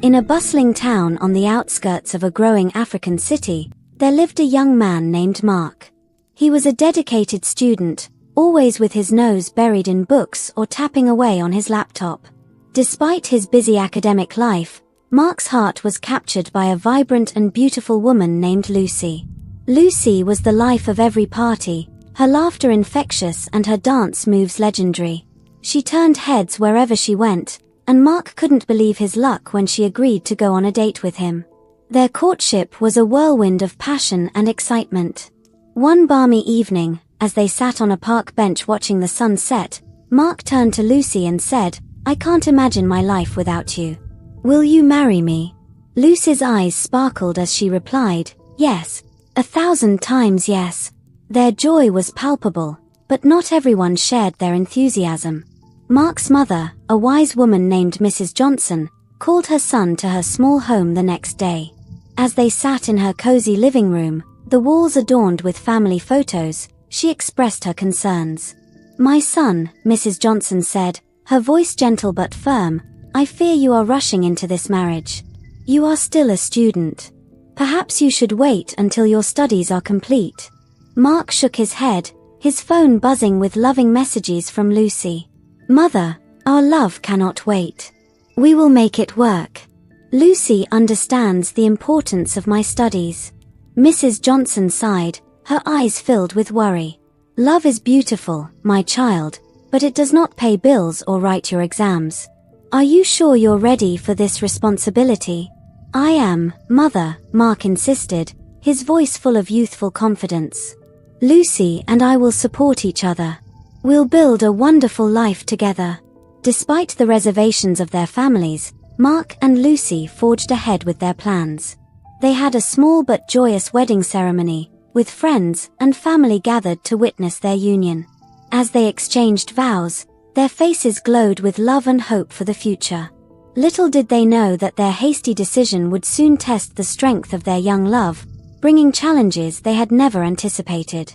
In a bustling town on the outskirts of a growing African city, there lived a young man named Mark. He was a dedicated student, always with his nose buried in books or tapping away on his laptop. Despite his busy academic life, Mark's heart was captured by a vibrant and beautiful woman named Lucy. Lucy was the life of every party, her laughter infectious and her dance moves legendary. She turned heads wherever she went, and Mark couldn't believe his luck when she agreed to go on a date with him. Their courtship was a whirlwind of passion and excitement. One balmy evening, as they sat on a park bench watching the sun set, Mark turned to Lucy and said, "I can't imagine my life without you. Will you marry me?" Lucy's eyes sparkled as she replied, "Yes, 1,000 times yes." Their joy was palpable, but not everyone shared their enthusiasm. Mark's mother, a wise woman named Mrs. Johnson, called her son to her small home the next day. As they sat in her cozy living room, the walls adorned with family photos, she expressed her concerns. "My son," Mrs. Johnson said, her voice gentle but firm, "I fear you are rushing into this marriage. You are still a student. Perhaps you should wait until your studies are complete." Mark shook his head, his phone buzzing with loving messages from Lucy. "Mother, our love cannot wait. We will make it work. Lucy understands the importance of my studies." Mrs. Johnson sighed, her eyes filled with worry. "Love is beautiful, my child, but it does not pay bills or write your exams. Are you sure you're ready for this responsibility?" "I am, Mother," Mark insisted, his voice full of youthful confidence. "Lucy and I will support each other. We'll build a wonderful life together." Despite the reservations of their families, Mark and Lucy forged ahead with their plans. They had a small but joyous wedding ceremony, with friends and family gathered to witness their union. As they exchanged vows, their faces glowed with love and hope for the future. Little did they know that their hasty decision would soon test the strength of their young love, bringing challenges they had never anticipated.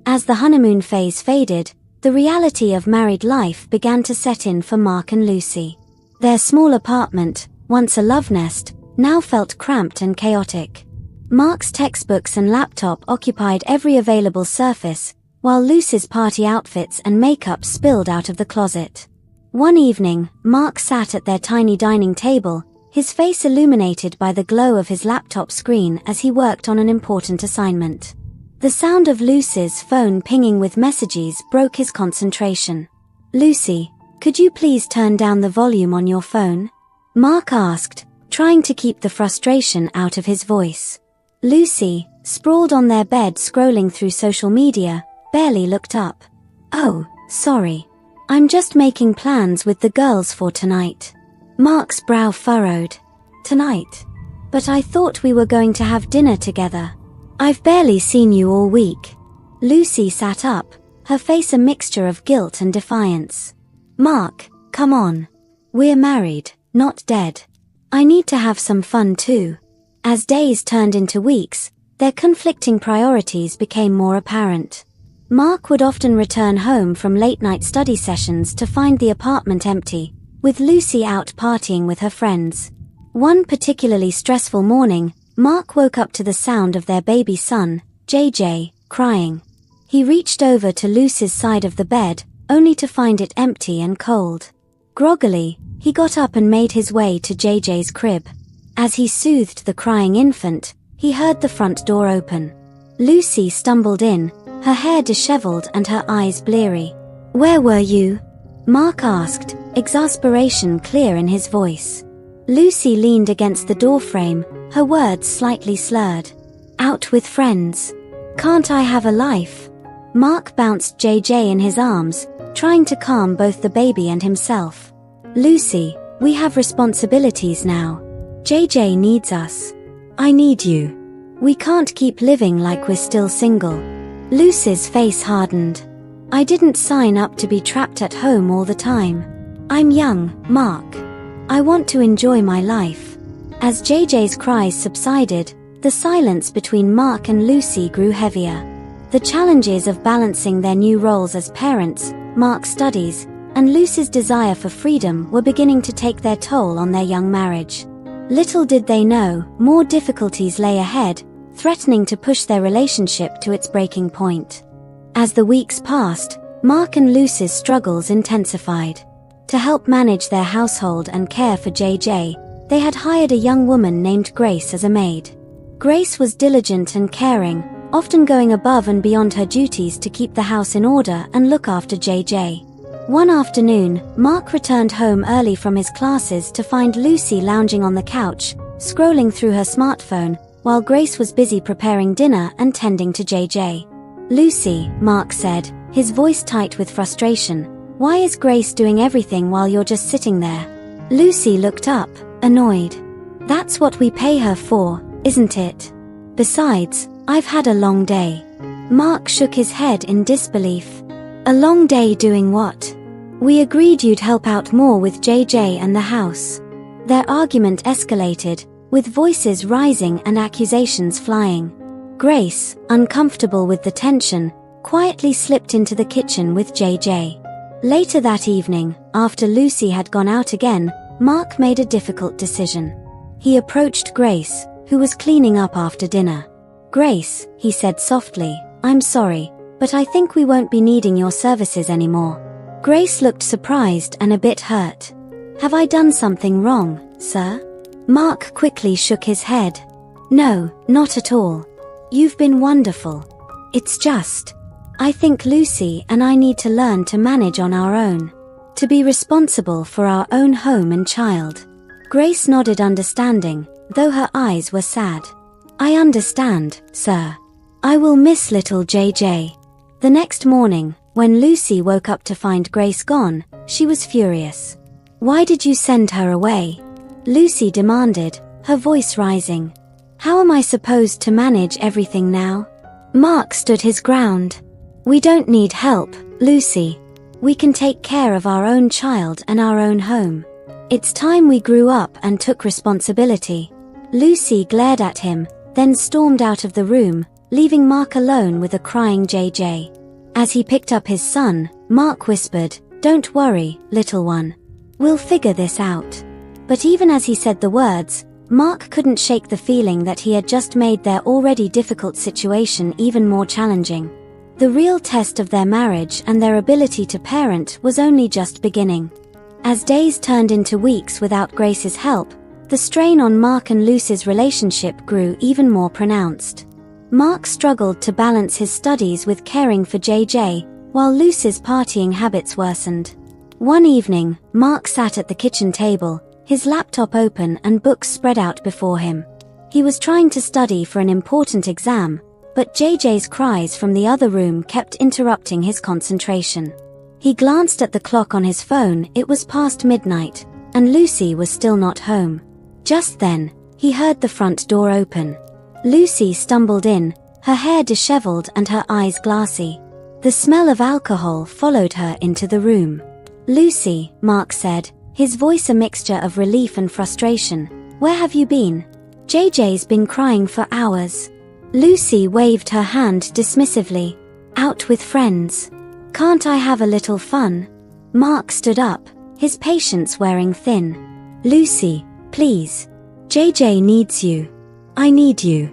As the honeymoon phase faded, the reality of married life began to set in for Mark and Lucy. Their small apartment, once a love nest, now felt cramped and chaotic. Mark's textbooks and laptop occupied every available surface, while Lucy's party outfits and makeup spilled out of the closet. One evening, Mark sat at their tiny dining table, his face illuminated by the glow of his laptop screen as he worked on an important assignment. The sound of Lucy's phone pinging with messages broke his concentration. "Lucy, could you please turn down the volume on your phone?" Mark asked, trying to keep the frustration out of his voice. Lucy, sprawled on their bed scrolling through social media, barely looked up. "Oh, sorry. I'm just making plans with the girls for tonight." Mark's brow furrowed. "Tonight? But I thought we were going to have dinner together. I've barely seen you all week." Lucy sat up, her face a mixture of guilt and defiance. "Mark, come on. We're married, not dead. I need to have some fun too." As days turned into weeks, their conflicting priorities became more apparent. Mark would often return home from late-night study sessions to find the apartment empty, with Lucy out partying with her friends. One particularly stressful morning, Mark woke up to the sound of their baby son, JJ, crying. He reached over to Lucy's side of the bed, only to find it empty and cold. Groggily, he got up and made his way to JJ's crib. As he soothed the crying infant, he heard the front door open. Lucy stumbled in, her hair disheveled and her eyes bleary. "Where were you?" Mark asked, exasperation clear in his voice. Lucy leaned against the doorframe, her words slightly slurred. "Out with friends. Can't I have a life?" Mark bounced JJ in his arms, trying to calm both the baby and himself. "Lucy, we have responsibilities now. JJ needs us. I need you. We can't keep living like we're still single." Lucy's face hardened. "I didn't sign up to be trapped at home all the time. I'm young, Mark. I want to enjoy my life." As JJ's cries subsided, the silence between Mark and Lucy grew heavier. The challenges of balancing their new roles as parents, Mark's studies, and Lucy's desire for freedom were beginning to take their toll on their young marriage. Little did they know, more difficulties lay ahead, threatening to push their relationship to its breaking point. As the weeks passed, Mark and Lucy's struggles intensified. To help manage their household and care for JJ, they had hired a young woman named Grace as a maid. Grace was diligent and caring, often going above and beyond her duties to keep the house in order and look after JJ. One afternoon, Mark returned home early from his classes to find Lucy lounging on the couch, scrolling through her smartphone, while Grace was busy preparing dinner and tending to JJ. "Lucy," Mark said, his voice tight with frustration, "why is Grace doing everything while you're just sitting there?" Lucy looked up, annoyed. "That's what we pay her for, isn't it? Besides, I've had a long day." Mark shook his head in disbelief. "A long day doing what? We agreed you'd help out more with JJ and the house." Their argument escalated, with voices rising and accusations flying. Grace, uncomfortable with the tension, quietly slipped into the kitchen with JJ. Later that evening, after Lucy had gone out again, Mark made a difficult decision. He approached Grace, who was cleaning up after dinner. "Grace," he said softly, "I'm sorry, but I think we won't be needing your services anymore." Grace looked surprised and a bit hurt. "Have I done something wrong, sir?" Mark quickly shook his head. "No, not at all. You've been wonderful. It's just, I think Lucy and I need to learn to manage on our own. To be responsible for our own home and child." Grace nodded understanding, though her eyes were sad. "I understand, sir. I will miss little JJ." The next morning, when Lucy woke up to find Grace gone, she was furious. "Why did you send her away?" Lucy demanded, her voice rising. "How am I supposed to manage everything now?" Mark stood his ground. "We don't need help, Lucy. We can take care of our own child and our own home. It's time we grew up and took responsibility." Lucy glared at him, then stormed out of the room, leaving Mark alone with a crying JJ. As he picked up his son, Mark whispered, "Don't worry, little one. We'll figure this out." But even as he said the words, Mark couldn't shake the feeling that he had just made their already difficult situation even more challenging. The real test of their marriage and their ability to parent was only just beginning. As days turned into weeks without Grace's help, the strain on Mark and Lucy's relationship grew even more pronounced. Mark struggled to balance his studies with caring for JJ, while Lucy's partying habits worsened. One evening, Mark sat at the kitchen table, his laptop open and books spread out before him. He was trying to study for an important exam, but JJ's cries from the other room kept interrupting his concentration. He glanced at the clock on his phone. It was past midnight, and Lucy was still not home. Just then, he heard the front door open. Lucy stumbled in, her hair disheveled and her eyes glassy. The smell of alcohol followed her into the room. "Lucy," Mark said, his voice a mixture of relief and frustration, "where have you been? JJ's been crying for hours." Lucy waved her hand dismissively. "Out with friends. Can't I have a little fun?" Mark stood up, his patience wearing thin. "Lucy, please. JJ needs you. I need you.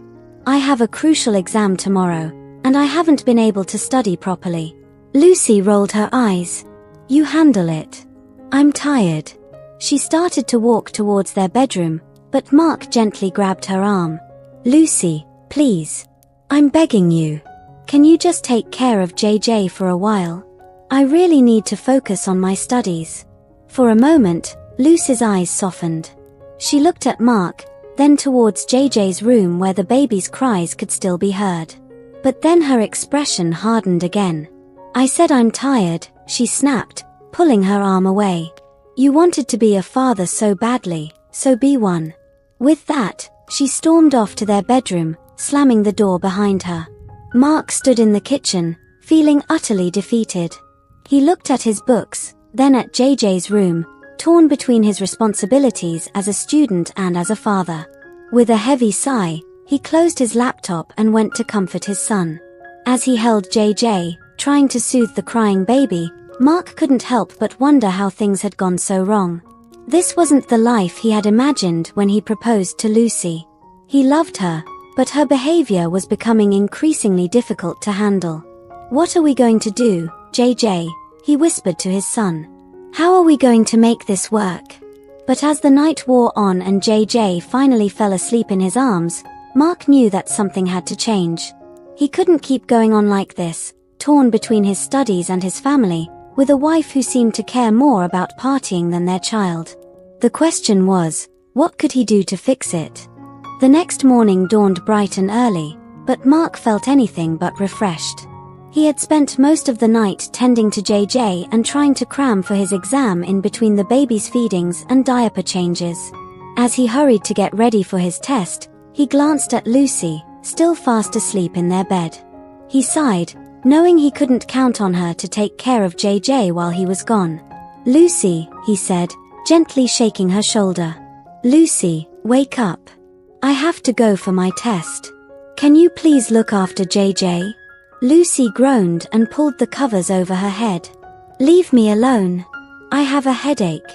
I have a crucial exam tomorrow, and I haven't been able to study properly." Lucy rolled her eyes. "You handle it. I'm tired." She started to walk towards their bedroom, but Mark gently grabbed her arm. "Lucy, please. I'm begging you. Can you just take care of JJ for a while? I really need to focus on my studies." For a moment, Lucy's eyes softened. She looked at Mark, then towards JJ's room where the baby's cries could still be heard. But then her expression hardened again. "I said I'm tired," she snapped, pulling her arm away. "You wanted to be a father so badly, so be one." With that, she stormed off to their bedroom, slamming the door behind her. Mark stood in the kitchen, feeling utterly defeated. He looked at his books, then at JJ's room, torn between his responsibilities as a student and as a father. With a heavy sigh, he closed his laptop and went to comfort his son. As he held JJ, trying to soothe the crying baby, Mark couldn't help but wonder how things had gone so wrong. This wasn't the life he had imagined when he proposed to Lucy. He loved her, but her behavior was becoming increasingly difficult to handle. "What are we going to do, JJ?" he whispered to his son. "How are we going to make this work?" But as the night wore on and JJ finally fell asleep in his arms, Mark knew that something had to change. He couldn't keep going on like this, torn between his studies and his family, with a wife who seemed to care more about partying than their child. The question was, what could he do to fix it? The next morning dawned bright and early, but Mark felt anything but refreshed. He had spent most of the night tending to JJ and trying to cram for his exam in between the baby's feedings and diaper changes. As he hurried to get ready for his test, he glanced at Lucy, still fast asleep in their bed. He sighed, knowing he couldn't count on her to take care of JJ while he was gone. "Lucy," he said, gently shaking her shoulder. "Lucy, wake up. I have to go for my test. Can you please look after JJ?" Lucy groaned and pulled the covers over her head. "Leave me alone. I have a headache."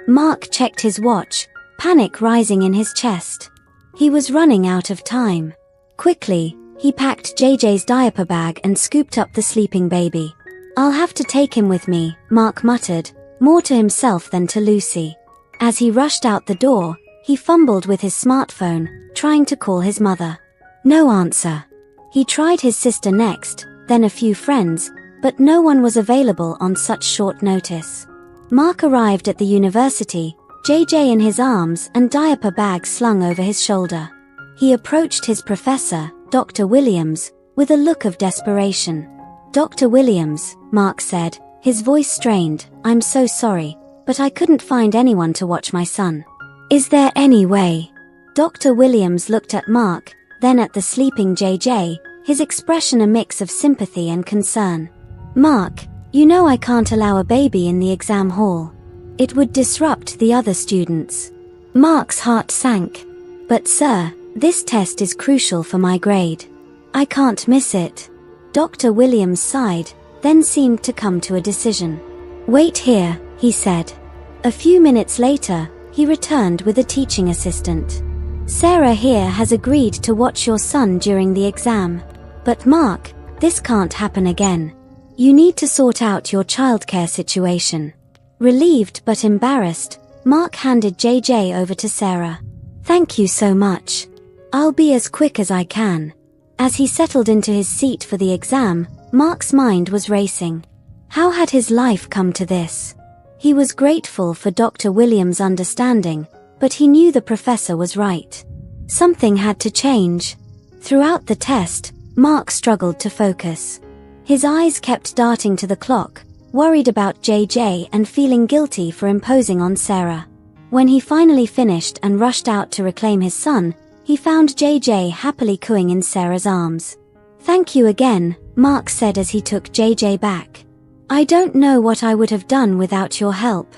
Mark checked his watch, panic rising in his chest. He was running out of time. Quickly, he packed JJ's diaper bag and scooped up the sleeping baby. "I'll have to take him with me," Mark muttered, more to himself than to Lucy. As he rushed out the door, he fumbled with his smartphone, trying to call his mother. No answer. He tried his sister next, then a few friends, but no one was available on such short notice. Mark arrived at the university, JJ in his arms and diaper bag slung over his shoulder. He approached his professor, Dr. Williams, with a look of desperation. "Dr. Williams," Mark said, his voice strained, "I'm so sorry, but I couldn't find anyone to watch my son. Is there any way?" Dr. Williams looked at Mark, then at the sleeping JJ, his expression a mix of sympathy and concern. "Mark, you know I can't allow a baby in the exam hall. It would disrupt the other students." Mark's heart sank. "But sir, this test is crucial for my grade. I can't miss it." Dr. Williams sighed, then seemed to come to a decision. "Wait here," he said. A few minutes later, he returned with a teaching assistant. "Sarah here has agreed to watch your son during the exam. But Mark, this can't happen again. You need to sort out your childcare situation." Relieved but embarrassed, Mark handed JJ over to Sarah. "Thank you so much. I'll be as quick as I can." As he settled into his seat for the exam, Mark's mind was racing. How had his life come to this? He was grateful for Dr. Williams' understanding, but he knew the professor was right. Something had to change. Throughout the test, Mark struggled to focus. His eyes kept darting to the clock, worried about JJ and feeling guilty for imposing on Sarah. When he finally finished and rushed out to reclaim his son, he found JJ happily cooing in Sarah's arms. "Thank you again," Mark said as he took JJ back. "I don't know what I would have done without your help."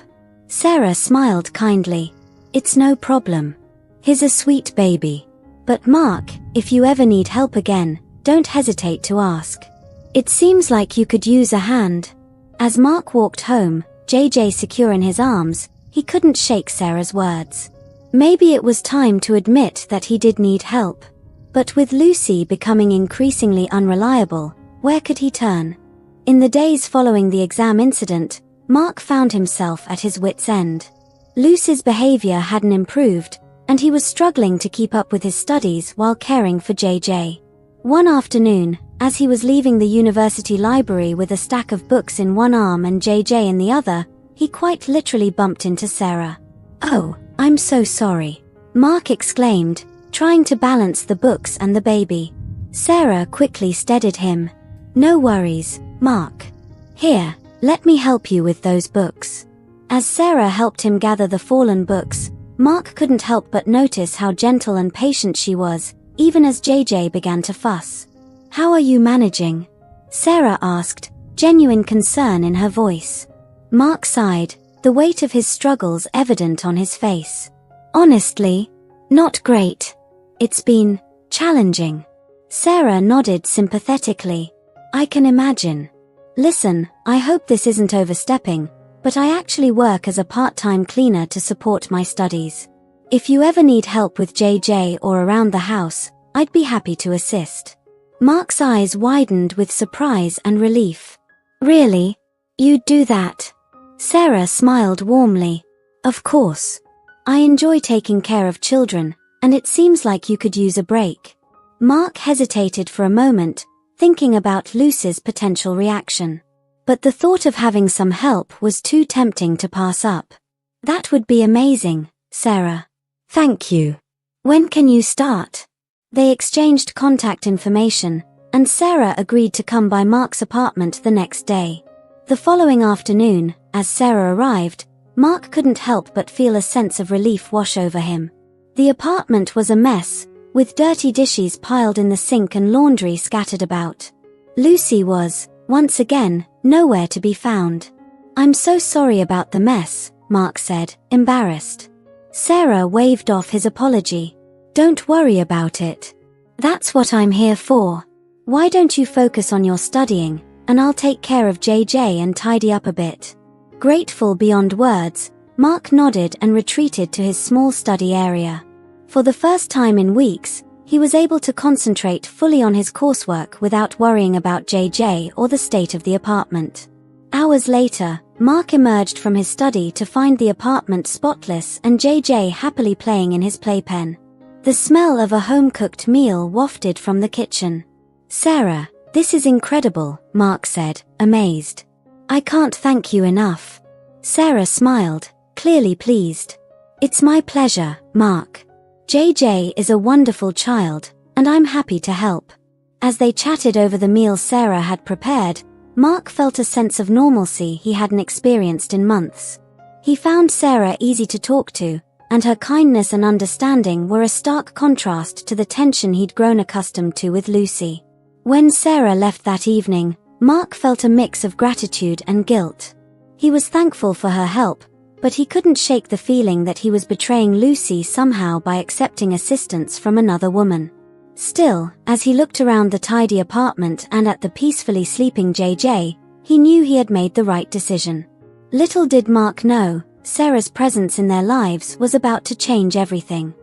Sarah smiled kindly. "It's no problem. He's a sweet baby. But Mark, if you ever need help again, don't hesitate to ask. It seems like you could use a hand." As Mark walked home, JJ secure in his arms, he couldn't shake Sarah's words. Maybe it was time to admit that he did need help. But with Lucy becoming increasingly unreliable, where could he turn? In the days following the exam incident, Mark found himself at his wits' end. Lucy's behavior hadn't improved, and he was struggling to keep up with his studies while caring for JJ. One afternoon, as he was leaving the university library with a stack of books in one arm and JJ in the other, he quite literally bumped into Sarah. "Oh, I'm so sorry," Mark exclaimed, trying to balance the books and the baby. Sarah quickly steadied him. "No worries, Mark. Here, let me help you with those books." As Sarah helped him gather the fallen books, Mark couldn't help but notice how gentle and patient she was, even as JJ began to fuss. "How are you managing?" Sarah asked, genuine concern in her voice. Mark sighed, the weight of his struggles evident on his face. "Honestly, not great. It's been challenging." Sarah nodded sympathetically. "I can imagine. Listen, I hope this isn't overstepping, but I actually work as a part-time cleaner to support my studies. If you ever need help with JJ or around the house, I'd be happy to assist." Mark's eyes widened with surprise and relief. "Really? You'd do that?" Sarah smiled warmly. "Of course. I enjoy taking care of children, and it seems like you could use a break." Mark hesitated for a moment, thinking about Lucy's potential reaction. But the thought of having some help was too tempting to pass up. "That would be amazing, Sarah. Thank you. When can you start?" They exchanged contact information, and Sarah agreed to come by Mark's apartment the next day. The following afternoon, as Sarah arrived, Mark couldn't help but feel a sense of relief wash over him. The apartment was a mess, with dirty dishes piled in the sink and laundry scattered about. Lucy was, once again, nowhere to be found. "I'm so sorry about the mess," Mark said, embarrassed. Sarah waved off his apology. "Don't worry about it. That's what I'm here for. Why don't you focus on your studying, and I'll take care of JJ and tidy up a bit." Grateful beyond words, Mark nodded and retreated to his small study area. For the first time in weeks, he was able to concentrate fully on his coursework without worrying about JJ or the state of the apartment. Hours later, Mark emerged from his study to find the apartment spotless and JJ happily playing in his playpen. The smell of a home-cooked meal wafted from the kitchen. "Sarah, this is incredible," Mark said, amazed. "I can't thank you enough." Sarah smiled, clearly pleased. "It's my pleasure, Mark. JJ is a wonderful child, and I'm happy to help." As they chatted over the meal Sarah had prepared, Mark felt a sense of normalcy he hadn't experienced in months. He found Sarah easy to talk to, and her kindness and understanding were a stark contrast to the tension he'd grown accustomed to with Lucy. When Sarah left that evening, Mark felt a mix of gratitude and guilt. He was thankful for her help, but he couldn't shake the feeling that he was betraying Lucy somehow by accepting assistance from another woman. Still, as he looked around the tidy apartment and at the peacefully sleeping JJ, he knew he had made the right decision. Little did Mark know, Sarah's presence in their lives was about to change everything.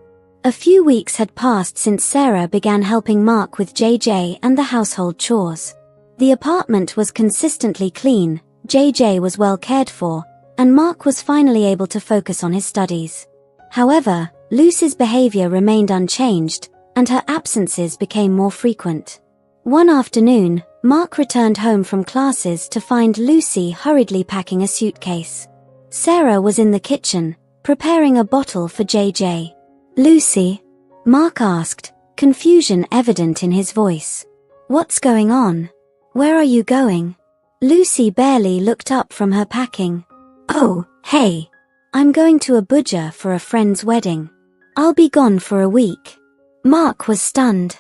A few weeks had passed since Sarah began helping Mark with JJ and the household chores. The apartment was consistently clean, JJ was well cared for, and Mark was finally able to focus on his studies. However, Lucy's behavior remained unchanged, and her absences became more frequent. One afternoon, Mark returned home from classes to find Lucy hurriedly packing a suitcase. Sarah was in the kitchen, preparing a bottle for JJ. "Lucy?" Mark asked, confusion evident in his voice. "What's going on? Where are you going?" Lucy barely looked up from her packing. "Oh, hey. I'm going to Abuja for a friend's wedding. I'll be gone for a week." Mark was stunned.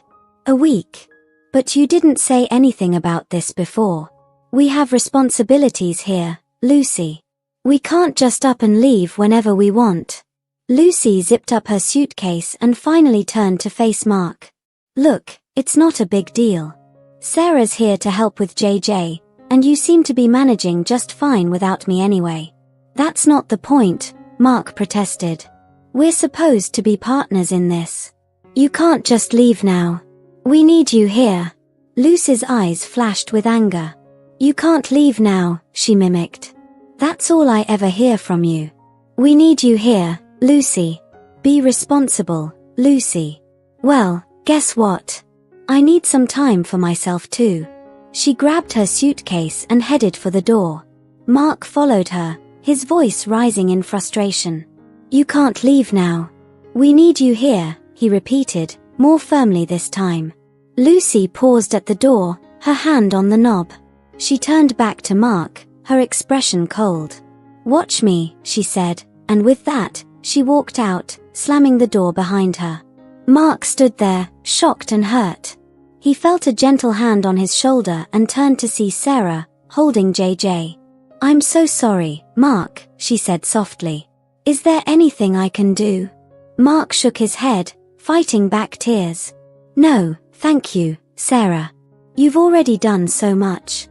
"A week? But you didn't say anything about this before. We have responsibilities here, Lucy. We can't just up and leave whenever we want." Lucy zipped up her suitcase and finally turned to face Mark. "Look, it's not a big deal. Sarah's here to help with JJ, and you seem to be managing just fine without me anyway." "That's not the point," Mark protested. "We're supposed to be partners in this. You can't just leave now. We need you here." Lucy's eyes flashed with anger. "You can't leave now," she mimicked. "That's all I ever hear from you. We need you here, Lucy. Be responsible, Lucy." "Well, guess what? I need some time for myself too." She grabbed her suitcase and headed for the door. Mark followed her, his voice rising in frustration. "You can't leave now. We need you here," he repeated, more firmly this time. Lucy paused at the door, her hand on the knob. She turned back to Mark, her expression cold. "Watch me," she said, and with that, she walked out, slamming the door behind her. Mark stood there, shocked and hurt. He felt a gentle hand on his shoulder and turned to see Sarah, holding JJ. "I'm so sorry, Mark," she said softly. "Is there anything I can do?" Mark shook his head, fighting back tears. "No, thank you, Sarah. You've already done so much.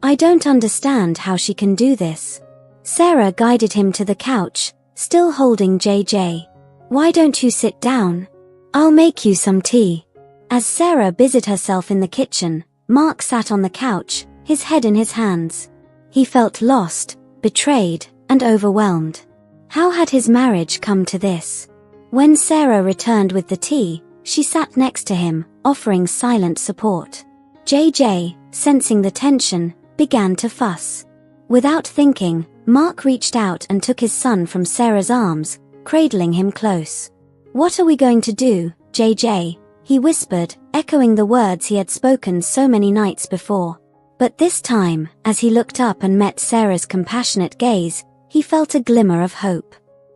I don't understand how she can do this. Sarah guided him to the couch, still holding JJ. Why don't you sit down? I'll make you some tea. As Sarah busied herself in the kitchen, Mark sat on the couch, his head in his hands. He felt lost, betrayed, and overwhelmed. How had his marriage come to this? When Sarah returned with the tea, she sat next to him, offering silent support. JJ, sensing the tension, began to fuss. Without thinking, Mark reached out and took his son from Sarah's arms, cradling him close. What are we going to do, JJ? He whispered, echoing the words he had spoken so many nights before. But this time, as he looked up and met Sarah's compassionate gaze, he felt a glimmer of hope.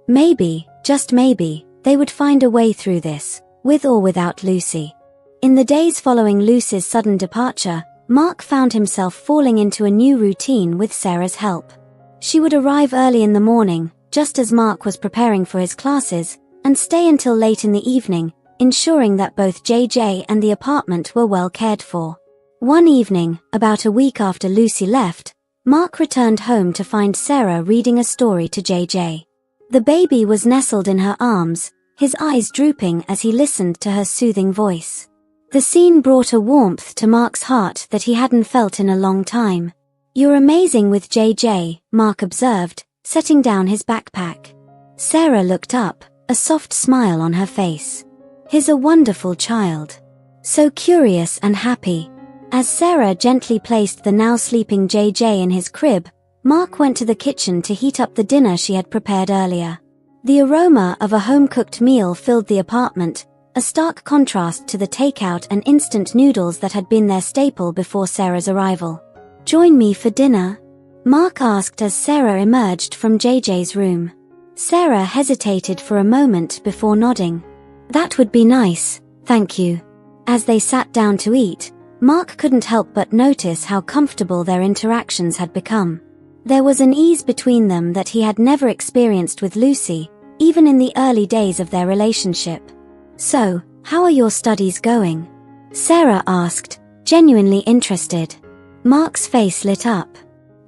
Maybe, just maybe, they would find a way through this, with or without Lucy. In the days following Lucy's sudden departure, Mark found himself falling into a new routine with Sarah's help. She would arrive early in the morning, just as Mark was preparing for his classes, and stay until late in the evening, ensuring that both JJ and the apartment were well cared for. One evening, about a week after Lucy left, Mark returned home to find Sarah reading a story to JJ. The baby was nestled in her arms, his eyes drooping as he listened to her soothing voice. The scene brought a warmth to Mark's heart that he hadn't felt in a long time. You're amazing with JJ, Mark observed, setting down his backpack. Sarah looked up, a soft smile on her face. He's a wonderful child. So curious and happy. As Sarah gently placed the now sleeping JJ in his crib, Mark went to the kitchen to heat up the dinner she had prepared earlier. The aroma of a home-cooked meal filled the apartment, a stark contrast to the takeout and instant noodles that had been their staple before Sarah's arrival. Join me for dinner? Mark asked as Sarah emerged from JJ's room. Sarah hesitated for a moment before nodding. That would be nice, thank you. As they sat down to eat, Mark couldn't help but notice how comfortable their interactions had become. There was an ease between them that he had never experienced with Lucy, even in the early days of their relationship. So, how are your studies going? Sarah asked, genuinely interested. Mark's face lit up.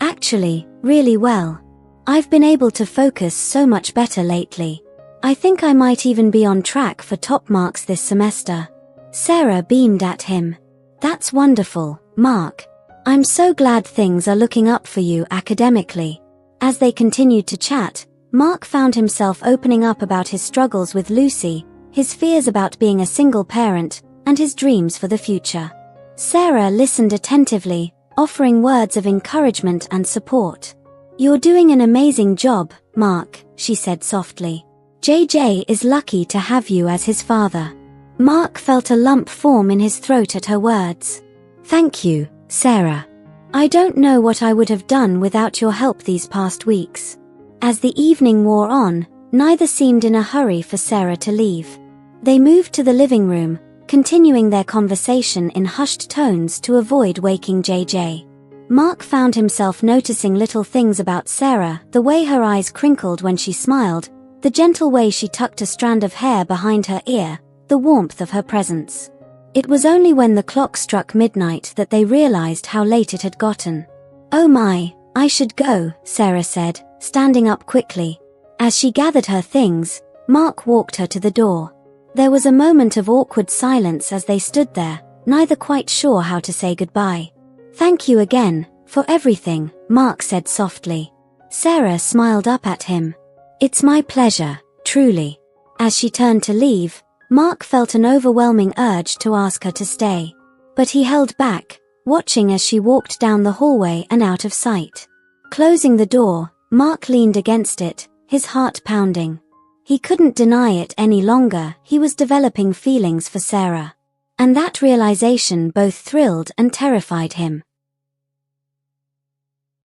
Actually, really well. I've been able to focus so much better lately. I think I might even be on track for top marks this semester. Sarah beamed at him. That's wonderful, Mark. I'm so glad things are looking up for you academically. As they continued to chat, Mark found himself opening up about his struggles with Lucy, his fears about being a single parent, and his dreams for the future. Sarah listened attentively, offering words of encouragement and support. You're doing an amazing job, Mark, she said softly. JJ is lucky to have you as his father. Mark felt a lump form in his throat at her words. Thank you, Sarah. I don't know what I would have done without your help these past weeks. As the evening wore on, neither seemed in a hurry for Sarah to leave. They moved to the living room, continuing their conversation in hushed tones to avoid waking JJ. Mark found himself noticing little things about Sarah, the way her eyes crinkled when she smiled, the gentle way she tucked a strand of hair behind her ear, the warmth of her presence. It was only when the clock struck midnight that they realized how late it had gotten. Oh my, I should go, Sarah said, standing up quickly. As she gathered her things, Mark walked her to the door. There was a moment of awkward silence as they stood there, neither quite sure how to say goodbye. Thank you again, for everything, Mark said softly. Sarah smiled up at him. It's my pleasure, truly. As she turned to leave, Mark felt an overwhelming urge to ask her to stay. But he held back, watching as she walked down the hallway and out of sight. Closing the door, Mark leaned against it, his heart pounding. He couldn't deny it any longer, he was developing feelings for Sarah. And that realization both thrilled and terrified him.